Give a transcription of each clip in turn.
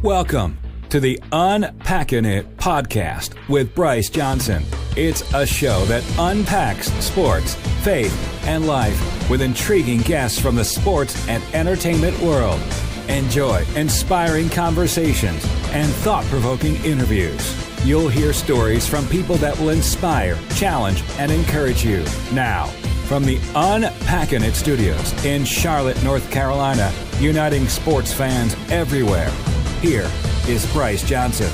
Welcome to the Unpacking It podcast with Bryce Johnson. It's a show that unpacks sports, faith, and life with intriguing guests from the sports and entertainment world. Enjoy inspiring conversations and thought-provoking interviews. You'll hear stories from people that will inspire, challenge, and encourage you. Now, from the Unpacking It studios in Charlotte, North Carolina, uniting sports fans everywhere, here is Bryce Johnson.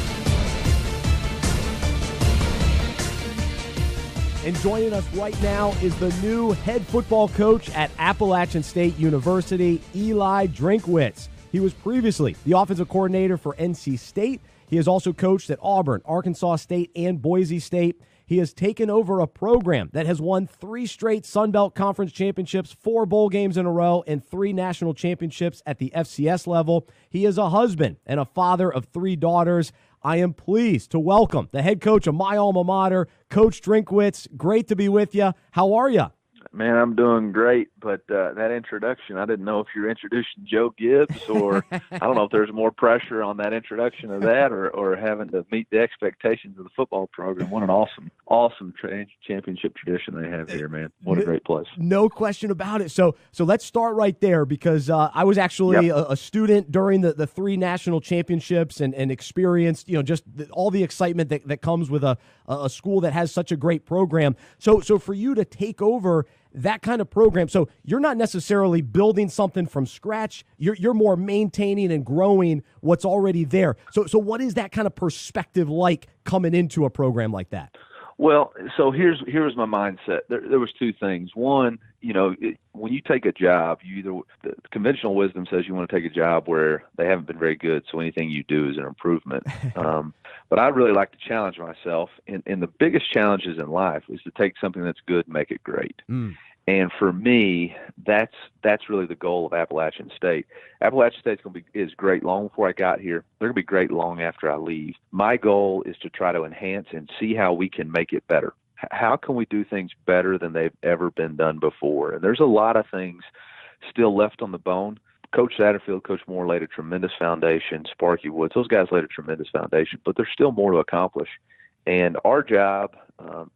And joining us right now is the new head football coach at Appalachian State University, Eliah Drinkwitz. He was previously the offensive coordinator for NC State. He has also coached at Auburn, Arkansas State, and Boise State. He has taken over a program that has won 3 straight Sun Belt Conference championships, 4 bowl games in a row, and 3 national championships at the FCS level. He is a husband and a father of 3 daughters. I am pleased to welcome the head coach of my alma mater, Coach Drinkwitz. Great to be with you. How are you? Man, I'm doing great, but that introduction, I didn't know if you're introducing Joe Gibbs or I don't know if there's more pressure on that introduction of that or having to meet the expectations of the football program. What an awesome championship tradition they have here, man. What a great place. No question about it. So let's start right there because I was actually a student during the 3 national championships and experienced, just all the excitement that comes with a school that has such a great program. So for you to take over that kind of program, so you're not necessarily building something from scratch. You're more maintaining and growing what's already there. So what is that kind of perspective like coming into a program like that? Well, so here's my mindset. There was 2 things. One, when you take a job, the conventional wisdom says you want to take a job where they haven't been very good, so anything you do is an improvement. But I really like to challenge myself, and the biggest challenges in life is to take something that's good and make it great. And for me, that's really the goal of Appalachian State. Appalachian State is great long before I got here. They're going to be great long after I leave. My goal is to try to enhance and see how we can make it better. How can we do things better than they've ever been done before? And there's a lot of things still left on the bone. Coach Satterfield, Coach Moore laid a tremendous foundation. Sparky Woods, those guys laid a tremendous foundation, but there's still more to accomplish. And our job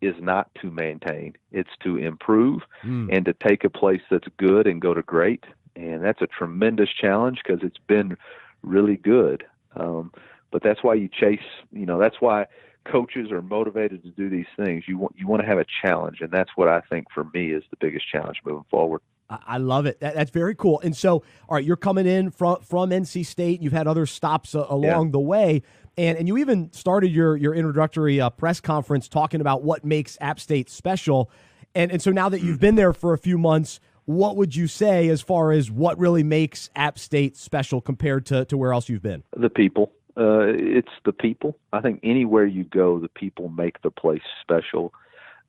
is not to maintain. It's to improve and to take a place that's good and go to great. And that's a tremendous challenge because it's been really good. But that's why you chase, that's why coaches are motivated to do these things. You want to have a challenge, and that's what I think for me is the biggest challenge moving forward. I love it. That's very cool. And so, all right, you're coming in from NC State. You've had other stops along the way. And you even started your introductory press conference talking about what makes App State special. And so now that you've been there for a few months, what would you say as far as what really makes App State special compared to where else you've been? The people. It's the people. I think anywhere you go, the people make the place special.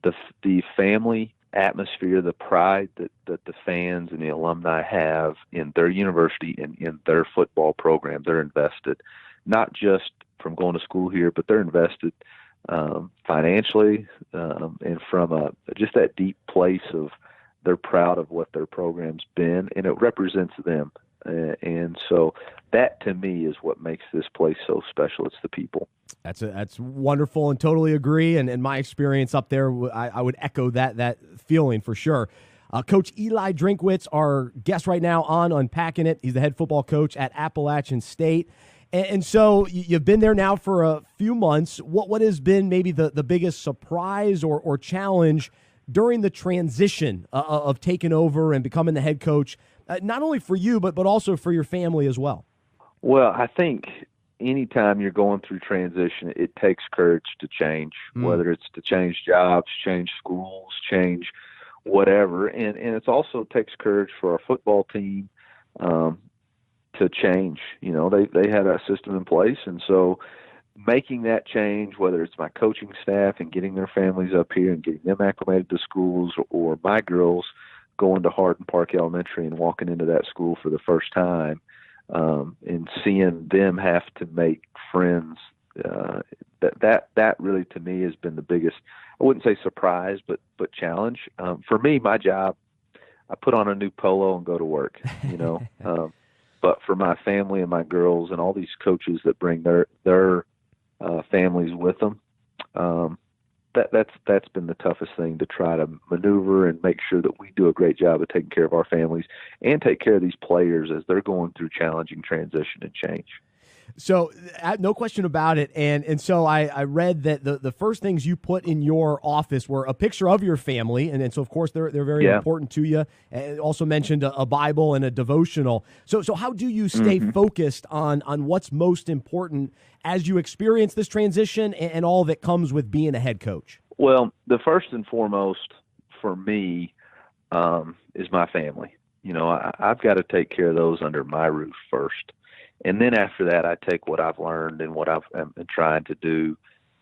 The family atmosphere, the pride that the fans and the alumni have in their university and in their football program. They're invested, not just from going to school here, but they're invested financially and from just that deep place of they're proud of what their program's been, and it represents them. And so that, to me, is what makes this place so special. It's the people. That's wonderful and totally agree. And in my experience up there, I would echo that feeling for sure. Coach Eliah Drinkwitz, our guest right now on Unpacking It. He's the head football coach at Appalachian State. And so you've been there now for a few months. What has been maybe the biggest surprise or challenge during the transition of taking over and becoming the head coach, not only for you, but also for your family as well? Well, I think anytime you're going through transition, it takes courage to change, whether it's to change jobs, change schools, change whatever. And it also takes courage for our football team to change. They had a system in place, and so making that change, whether it's my coaching staff and getting their families up here and getting them acclimated to schools, or my girls going to Hardin Park Elementary and walking into that school for the first time, and seeing them have to make friends, that really to me has been the biggest, I wouldn't say surprise, but challenge. For me, my job, I put on a new polo and go to work, But for my family and my girls and all these coaches that bring their families with them, that's been the toughest thing, to try to maneuver and make sure that we do a great job of taking care of our families and take care of these players as they're going through challenging transition and change. So no question about it. And so I read that the first things you put in your office were a picture of your family. And so, of course, they're very important to you. And also mentioned a Bible and a devotional. So how do you stay focused on what's most important as you experience this transition and all that comes with being a head coach? Well, the first and foremost for me is my family. I've got to take care of those under my roof first. And then after that, I take what I've learned and what I've been trying to do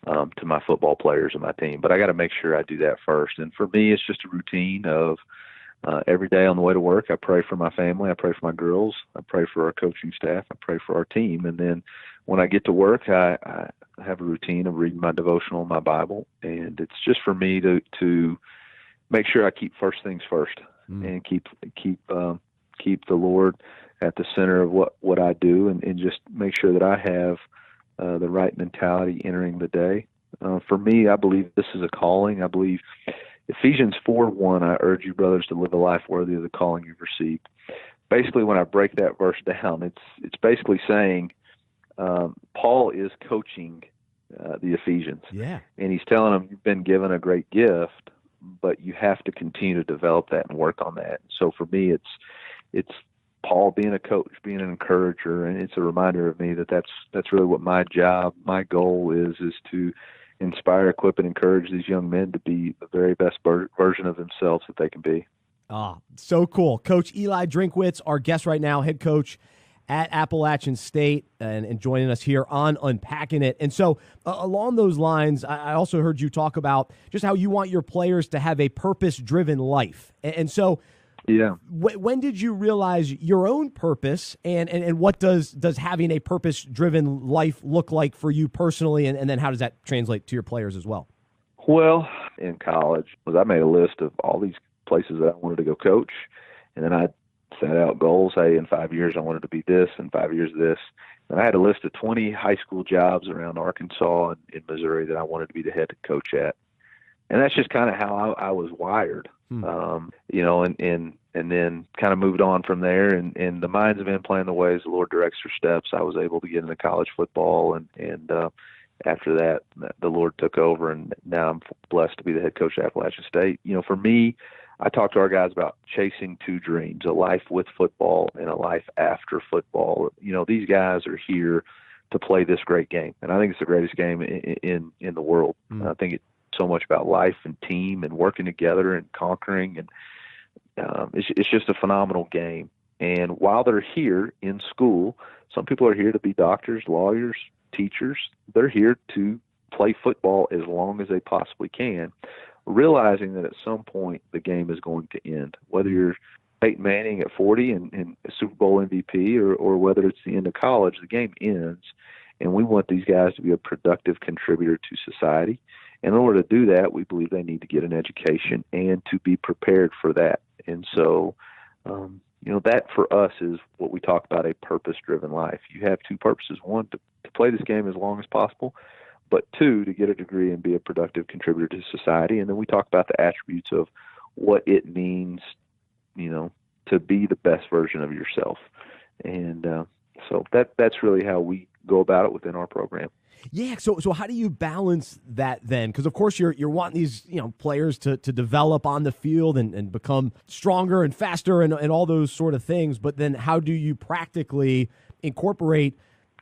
to my football players and my team. But I got to make sure I do that first. And for me, it's just a routine of every day on the way to work, I pray for my family, I pray for my girls, I pray for our coaching staff, I pray for our team. And then when I get to work, I have a routine of reading my devotional, my Bible. And it's just for me to make sure I keep first things first and keep the Lord at the center of what I do, and just make sure that I have the right mentality entering the day. For me, I believe this is a calling. I believe Ephesians 4:1, I urge you, brothers, to live a life worthy of the calling you've received. Basically, when I break that verse down, it's basically saying Paul is coaching the Ephesians. Yeah. And he's telling them, you've been given a great gift, but you have to continue to develop that and work on that. So for me, it's Paul being a coach, being an encourager, and it's a reminder of me that's really what my job, my goal is to inspire, equip, and encourage these young men to be the very best version of themselves that they can be. Ah, so cool. Coach Eliah Drinkwitz, our guest right now, head coach at Appalachian State, and joining us here on Unpacking It. And so along those lines, I also heard you talk about just how you want your players to have a purpose-driven life. And so yeah, when did you realize your own purpose, and what does having a purpose-driven life look like for you personally, and then how does that translate to your players as well? Well, in college, I made a list of all these places that I wanted to go coach, and then I set out goals. Hey, in 5 years I wanted to be this, in 5 years this. And I had a list of 20 high school jobs around Arkansas and in Missouri that I wanted to be the head coach at. And that's just kind of how I was wired, and then kind of moved on from there. And the minds of men playing the ways the Lord directs their steps. I was able to get into college football, and after that, the Lord took over, and now I'm blessed to be the head coach at Appalachian State. For me, I talk to our guys about chasing two dreams: a life with football and a life after football. These guys are here to play this great game, and I think it's the greatest game in the world. I think it's so much about life and team and working together and conquering, and it's just a phenomenal game. And while they're here in school, some people are here to be doctors, lawyers, teachers. They're here to play football as long as they possibly can, realizing that at some point the game is going to end. Whether you're Peyton Manning at 40 and a Super Bowl MVP, or whether it's the end of college, the game ends. And we want these guys to be a productive contributor to society. And in order to do that, we believe they need to get an education and to be prepared for that. And so, that for us is what we talk about, a purpose-driven life. You have two purposes: one, to play this game as long as possible, but two, to get a degree and be a productive contributor to society. And then we talk about the attributes of what it means, to be the best version of yourself. And so that's really how we go about it within our program. Yeah. So how do you balance that then? Because of course you're wanting these players to develop on the field and become stronger and faster and all those sort of things. But then how do you practically incorporate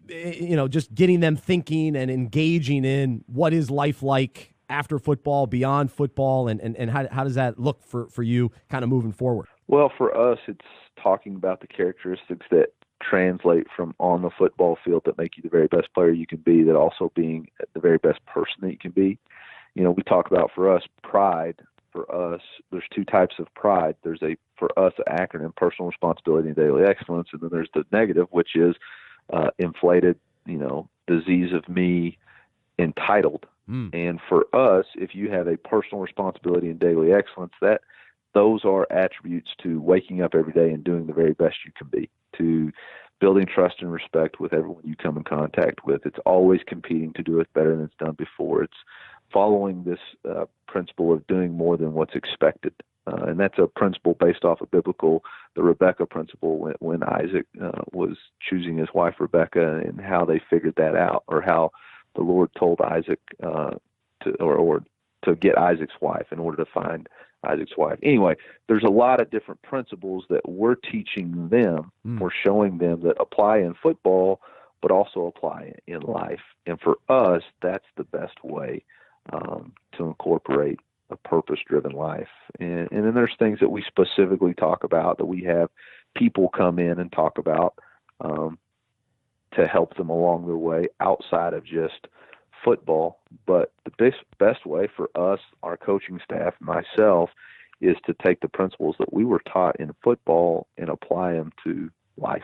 just getting them thinking and engaging in what is life like after football, beyond football, and how does that look for you kind of moving forward? Well, for us, it's talking about the characteristics that translate from on the football field that make you the very best player you can be, that also being the very best person that you can be. We talk about, for us, pride. For us, there's two types of pride. There's for us, an acronym: personal responsibility and daily excellence. And then there's the negative, which is inflated, disease of me, entitled. And for us, if you have a personal responsibility and daily excellence, those are attributes to waking up every day and doing the very best you can be, to building trust and respect with everyone you come in contact with. It's always competing to do it better than it's done before. It's following this principle of doing more than what's expected. And that's a principle based off of the Rebecca principle, when Isaac was choosing his wife Rebecca, and how they figured that out, or how the Lord told Isaac to get Isaac's wife in order to find Isaac's wife. Anyway, there's a lot of different principles that we're teaching them, we're showing them, that apply in football, but also apply in life. And for us, that's the best way to incorporate a purpose-driven life. And then there's things that we specifically talk about, that we have people come in and talk about to help them along their way outside of just football. But the best way for us, our coaching staff, myself, is to take the principles that we were taught in football and apply them to life.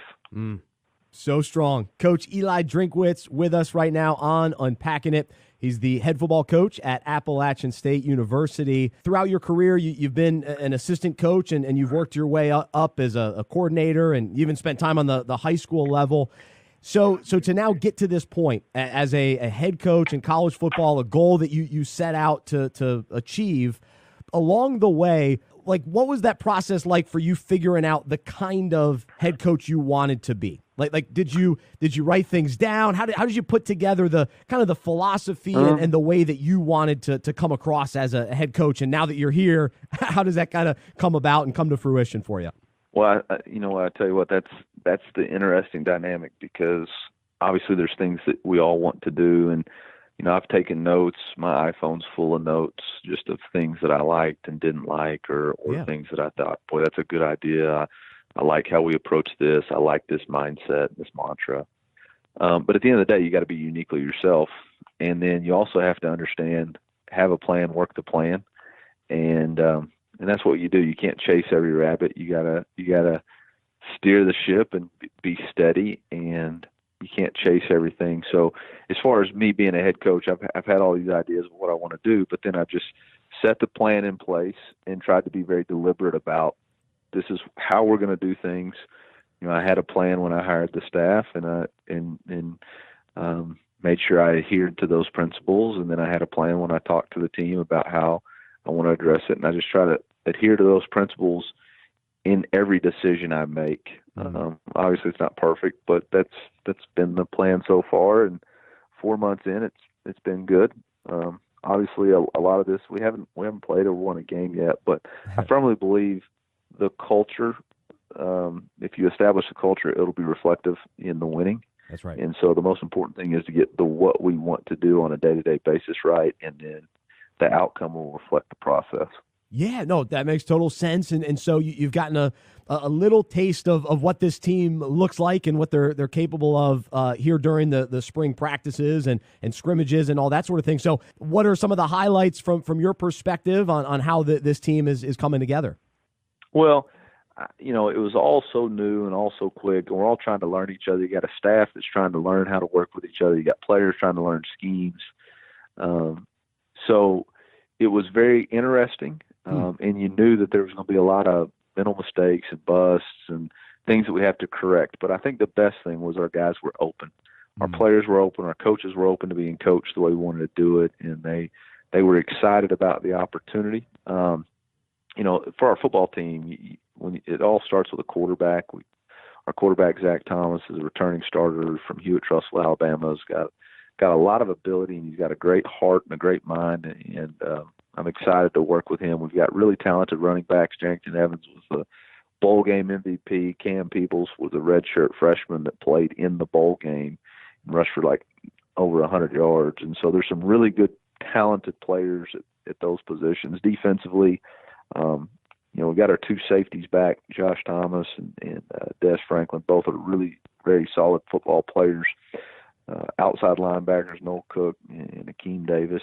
So strong. Coach Eliah Drinkwitz with us right now on Unpacking It. He's the head football coach at Appalachian State University. Throughout your career, you've been an assistant coach, and you've worked your way up as a coordinator, and you even spent time on the high school level. So to now get to this point as a head coach in college football, a goal that you set out to achieve, along the way, like, what was that process like for you figuring out the kind of head coach you wanted to be? Like did you write things down? How did you put together the kind of the philosophy and the way that you wanted to come across as a head coach? And now that you're here, how does that kind of come about and come to fruition for you? Well, I tell you what, that's the interesting dynamic, because obviously there's things that we all want to do, and I've taken notes. My iPhone's full of notes, just of things that I liked and didn't like, or things that I thought, boy, that's a good idea. I like how we approach this. I like this mindset, this mantra. But at the end of the day, you got to be uniquely yourself, and then you also have to understand, have a plan, work the plan, and that's what you do. You can't chase every rabbit. You gotta steer the ship and be steady, and you can't chase everything. So as far as me being a head coach, I've had all these ideas of what I want to do, but then I've just set the plan in place and tried to be very deliberate about, this is how we're going to do things. I had a plan when I hired the staff, and made sure I adhered to those principles. And then I had a plan when I talked to the team about how I want to address it. And I just try to adhere to those principles in every decision I make. Obviously it's not perfect, but that's been the plan so far. And 4 months in, it's been good. Obviously a lot of this, we haven't played or won a game yet, but I firmly believe the culture, if you establish a culture, it'll be reflective in the winning. That's right. And so the most important thing is to get the what we want to do on a day-to-day basis right, and then the outcome will reflect the process. Yeah, no, that makes total sense. And so you've gotten a little taste of what this team looks like and what they're capable of here during the spring practices and scrimmages and all that sort of thing. So what are some of the highlights from your perspective on how this team is coming together? Well, it was all so new and all so quick, and we're all trying to learn each other. You got a staff that's trying to learn how to work with each other. You got players trying to learn schemes. So it was very interesting. And you knew that there was going to be a lot of mental mistakes and busts and things that we have to correct. But I think the best thing was our guys were open. Our players were open. Our coaches were open to being coached the way we wanted to do it. And they were excited about the opportunity. For our football team, when it all starts with a quarterback. Our quarterback, Zach Thomas, is a returning starter from Hewitt-Trussville, Alabama. He's got a lot of ability, and he's got a great heart and a great mind. And I'm excited to work with him. We've got really talented running backs. Jarrington Evans was the bowl game MVP. Cam Peebles was a redshirt freshman that played in the bowl game and rushed for like over 100 yards. And so there's some really good, talented players at those positions. Defensively, we got our two safeties back, Josh Thomas and Des Franklin. Both are really very solid football players. Outside linebackers, Noel Cook and Akeem Davis,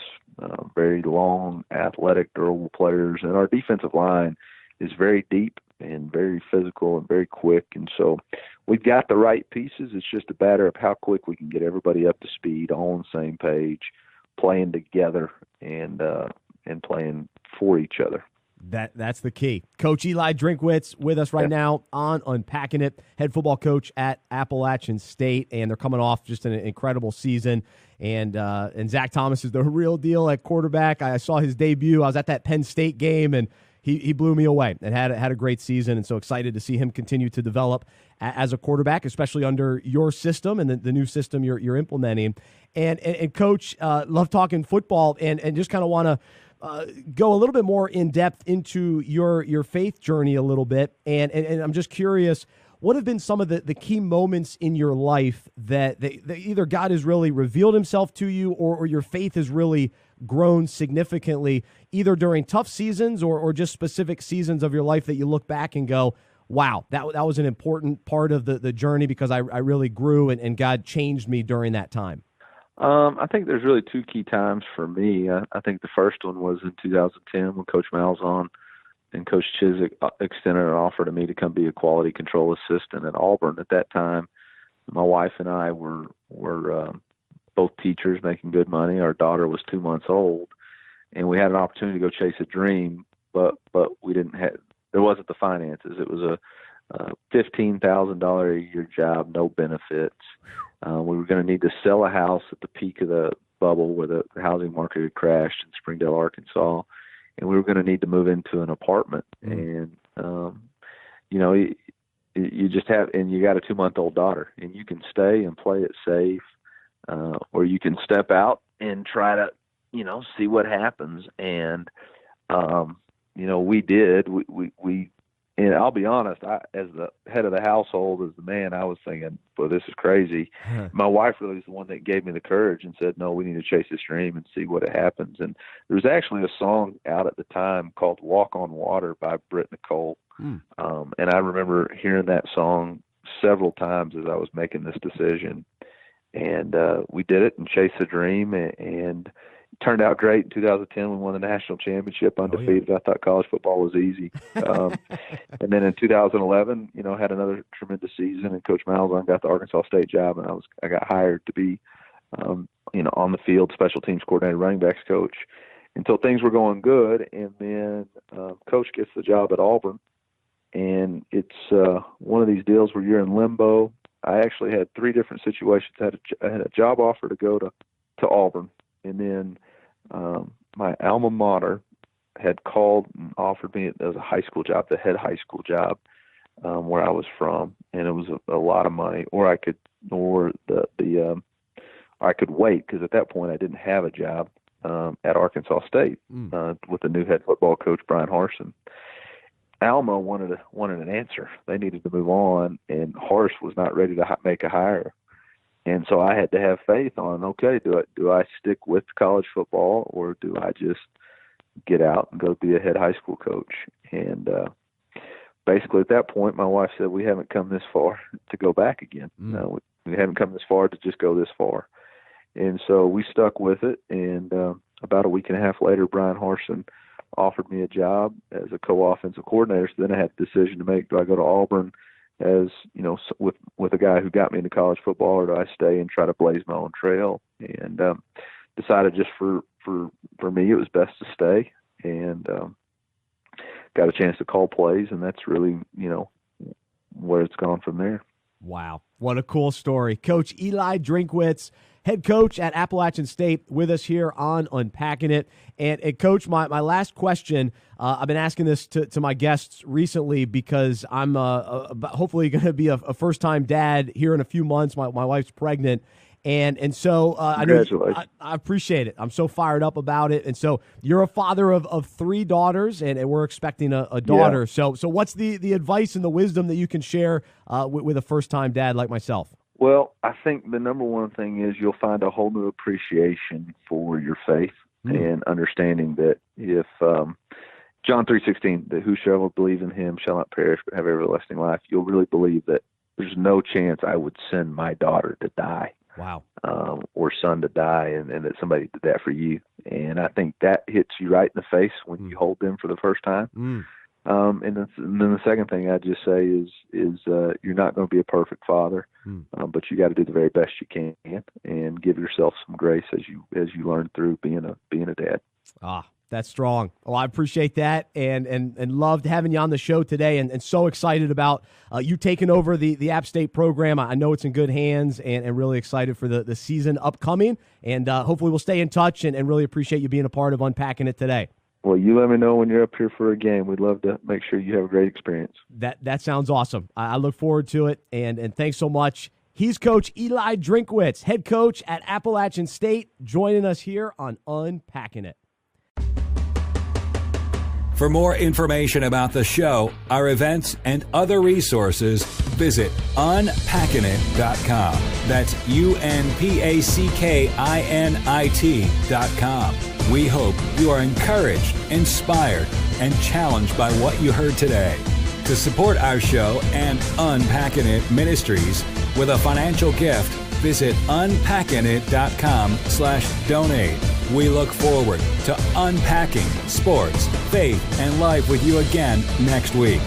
very long, athletic, durable players. And our defensive line is very deep and very physical and very quick. And so we've got the right pieces. It's just a matter of how quick we can get everybody up to speed, all on the same page, playing together and playing for each other. That's the key. Coach Eliah Drinkwitz with us right now on Unpacking It, head football coach at Appalachian State, and they're coming off just an incredible season. And Zach Thomas is the real deal at quarterback. I saw his debut. I was at that Penn State game, and he blew me away and had a great season. And so excited to see him continue to develop as a quarterback, especially under your system and the new system you're implementing. And Coach, love talking football, and just kind of want to go a little bit more in depth into your faith journey a little bit. And I'm just curious, what have been some of the key moments in your life that either God has really revealed himself to you, or your faith has really grown significantly, either during tough seasons or just specific seasons of your life that you look back and go, wow, that was an important part of the journey because I really grew and God changed me during that time? I think there's really two key times for me. I think the first one was in 2010 when Coach Malzahn and Coach Chiswick extended an offer to me to come be a quality control assistant at Auburn. At that time, my wife and I were both teachers making good money. Our daughter was 2 months old, and we had an opportunity to go chase a dream, but we didn't have. There wasn't the finances. It was a $15,000 a year job, no benefits. We were going to need to sell a house at the peak of the bubble where the housing market had crashed in Springdale, Arkansas, and we were going to need to move into an apartment. And you just have, and you got a 2-month-old daughter, and you can stay and play it safe, or you can step out and try to, see what happens. And we did. We and I'll be honest, as the head of the household, as the man, I was thinking, well, this is crazy. My wife really was the one that gave me the courage and said, no, we need to chase this dream and see what happens. And there was actually a song out at the time called Walk on Water by Britt Nicole. And I remember hearing that song several times as I was making this decision. And we did it and chased the dream, and turned out great. In 2010, we won the national championship undefeated. I thought college football was easy. And then in 2011, had another tremendous season, and Coach Malzahn got the Arkansas State job, and I got hired to be, on the field special teams coordinator, running backs coach, until things were going good. And then Coach gets the job at Auburn, and it's one of these deals where you're in limbo. I actually had 3 different situations. I had a job offer to go to Auburn, and then my alma mater had called and offered me as a high school job, the head high school job where I was from, and it was a lot of money. Or I could wait, because at that point I didn't have a job at Arkansas State with the new head football coach Brian Harsin. Alma wanted an answer. They needed to move on, and Harsh was not ready to make a hire. And so I had to have faith on, okay, do I stick with college football, or do I just get out and go be a head high school coach? And basically at that point, my wife said, we haven't come this far to go back again. No, we haven't come this far to just go this far. And so we stuck with it. And about a week and a half later, Brian Harsin offered me a job as a co-offensive coordinator. So then I had a decision to make. Do I go to Auburn as, with a guy who got me into college football, or do I stay and try to blaze my own trail? And decided just for me, it was best to stay, and got a chance to call plays, and that's really, where it's gone from there. Wow. What a cool story. Coach Eliah Drinkwitz, head coach at Appalachian State, with us here on Unpacking It. And Coach, my last question, I've been asking this to my guests recently because I'm hopefully going to be a first-time dad here in a few months. My wife's pregnant. And so I appreciate it. I'm so fired up about it. And so you're a father of 3 daughters, and we're expecting a daughter. Yeah. So what's the advice and the wisdom that you can share with a first-time dad like myself? Well, I think the number one thing is you'll find a whole new appreciation for your faith and understanding that if John 3:16, that whosoever believes in him shall not perish but have everlasting life, you'll really believe that there's no chance I would send my daughter to die. Wow. Or son to die, and that somebody did that for you. And I think that hits you right in the face when you hold them for the first time. And then the second thing I'd just say is you're not going to be a perfect father, but you got to do the very best you can and give yourself some grace as you learn through being a dad. That's strong. Well, I appreciate that and loved having you on the show today and so excited about you taking over the App State program. I know it's in good hands and really excited for the season upcoming. And hopefully we'll stay in touch and really appreciate you being a part of unpacking it today. Well, you let me know when you're up here for a game. We'd love to make sure you have a great experience. That sounds awesome. I look forward to it, and thanks so much. He's Coach Eliah Drinkwitz, head coach at Appalachian State, joining us here on Unpacking It. For more information about the show, our events, and other resources, visit unpackinit.com. That's unpackinit.com. We hope you are encouraged, inspired, and challenged by what you heard today. To support our show and Unpacking It Ministries with a financial gift, visit unpackinit.com/donate. We look forward to unpacking sports, faith, and life with you again next week.